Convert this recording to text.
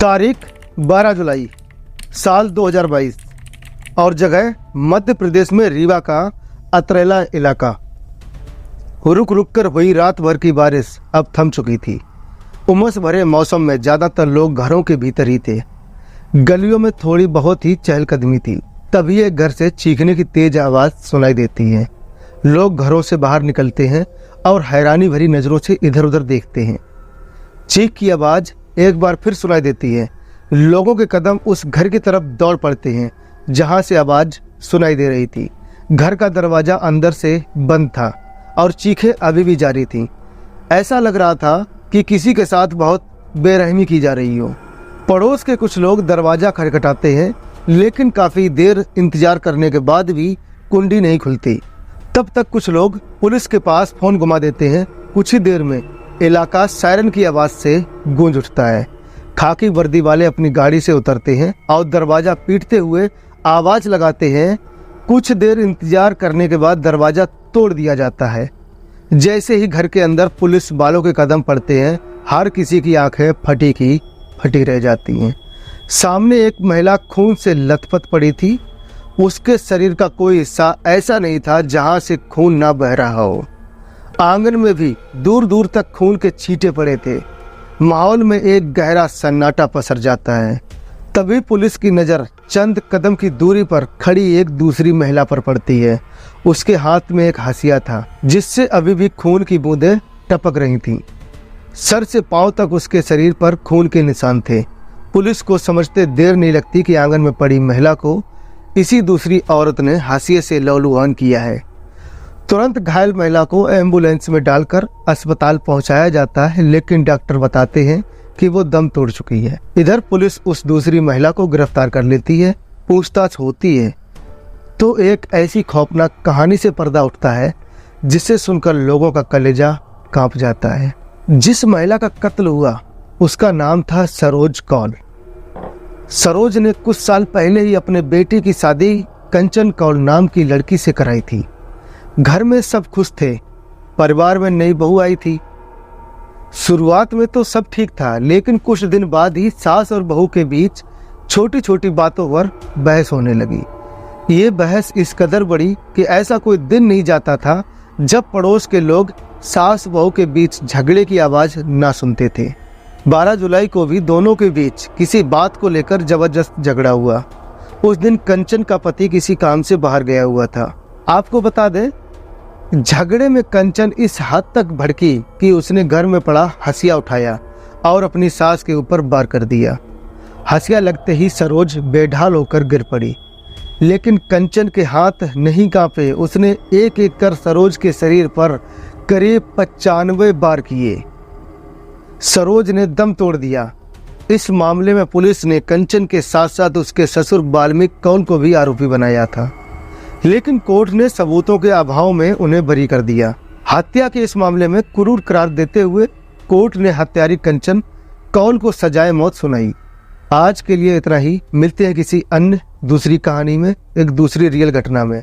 तारीख 12 जुलाई साल 2022 और जगह मध्य प्रदेश में रीवा का अतरेला इलाका। रुक रुक कर हुई रात भर की बारिश अब थम चुकी थी। उमस भरे मौसम में ज़्यादातर लोग घरों के भीतर ही थे। गलियों में थोड़ी बहुत ही चहलकदमी थी। तभी एक घर से चीखने की तेज आवाज़ सुनाई देती है। लोग घरों से बाहर निकलते हैं और हैरानी भरी नज़रों से इधर उधर देखते हैं। चीख की आवाज़ एक बार फिर सुनाई देती है। लोगों के कदम उस घर की तरफ दौड़ पड़ते हैं जहां से आवाज़ सुनाई दे रही थी। घर का दरवाज़ा अंदर से बंद था और चीखें अभी भी जारी थीं। ऐसा लग रहा था कि किसी के साथ बहुत बेरहमी की जा रही हो। पड़ोस के कुछ लोग दरवाज़ा खटखटाते हैं, लेकिन काफ़ी देर इंतजार करने के बाद भी कुंडी नहीं खुलती। तब तक कुछ लोग पुलिस के पास फ़ोन घुमा देते हैं। कुछ ही देर में इलाका सायरन की आवाज़ से गूंज उठता है। खाकी वर्दी वाले अपनी गाड़ी से उतरते हैं और दरवाज़ा पीटते हुए आवाज़ लगाते हैं। कुछ देर इंतजार करने के बाद दरवाज़ा तोड़ दिया जाता है। जैसे ही घर के अंदर पुलिस वालों के कदम पड़ते हैं, हर किसी की आंखें फटी की फटी रह जाती हैं। सामने एक महिला खून से लथपथ पड़ी थी। उसके शरीर का कोई हिस्सा ऐसा नहीं था जहां से खून ना बह रहा हो। आंगन में भी दूर दूर तक खून के छींटे पड़े थे। माहौल में एक गहरा सन्नाटा पसर जाता है। तभी पुलिस की नज़र चंद कदम की दूरी पर खड़ी एक दूसरी महिला पर पड़ती है। उसके हाथ में एक हंसिया था जिससे अभी भी खून की बूंदें टपक रही थीं। सर से पांव तक उसके शरीर पर खून के निशान थे। पुलिस को समझते देर नहीं लगती कि आंगन में पड़ी महिला को इसी दूसरी औरत ने हाशिए से लहूलुहान किया है। तुरंत घायल महिला को एम्बुलेंस में डालकर अस्पताल पहुंचाया जाता है, लेकिन डॉक्टर बताते हैं कि वो दम तोड़ चुकी है। इधर पुलिस उस दूसरी महिला को गिरफ्तार कर लेती है। पूछताछ होती है तो एक ऐसी खौफनाक कहानी से पर्दा उठता है जिसे सुनकर लोगों का कलेजा कांप जाता है। जिस महिला का कत्ल हुआ उसका नाम था सरोज कौल। सरोज ने कुछ साल पहले ही अपने बेटे की शादी कंचन कौल नाम की लड़की से कराई थी। घर में सब खुश थे। परिवार में नई बहू आई थी। शुरुआत में तो सब ठीक था, लेकिन कुछ दिन बाद ही सास और बहू के बीच छोटी छोटी बातों पर बहस होने लगी। ये बहस इस कदर बढ़ी कि ऐसा कोई दिन नहीं जाता था जब पड़ोस के लोग सास बहू के बीच झगड़े की आवाज़ ना सुनते थे। 12 जुलाई को भी दोनों के बीच किसी बात को लेकर जबरदस्त झगड़ा हुआ। उस दिन कंचन का पति किसी काम से बाहर गया हुआ था। आपको बता दें, झगड़े में कंचन इस हद तक भड़की कि उसने घर में पड़ा हंसिया उठाया और अपनी सास के ऊपर वार कर दिया। हंसिया लगते ही सरोज बेढाल होकर गिर पड़ी, लेकिन कंचन के हाथ नहीं कांपे। उसने एक एक कर सरोज के शरीर पर करीब 95 वार किए। सरोज ने दम तोड़ दिया। इस मामले में पुलिस ने कंचन के साथ साथ उसके ससुर वाल्मीकि कौल को भी आरोपी बनाया था, लेकिन कोर्ट ने सबूतों के अभाव में उन्हें बरी कर दिया। हत्या के इस मामले में क्रूर करार देते हुए कोर्ट ने हत्यारी कंचन कौल को सजाए मौत सुनाई। आज के लिए इतना ही। मिलते हैं किसी अन्य दूसरी कहानी में, एक दूसरी रियल घटना में।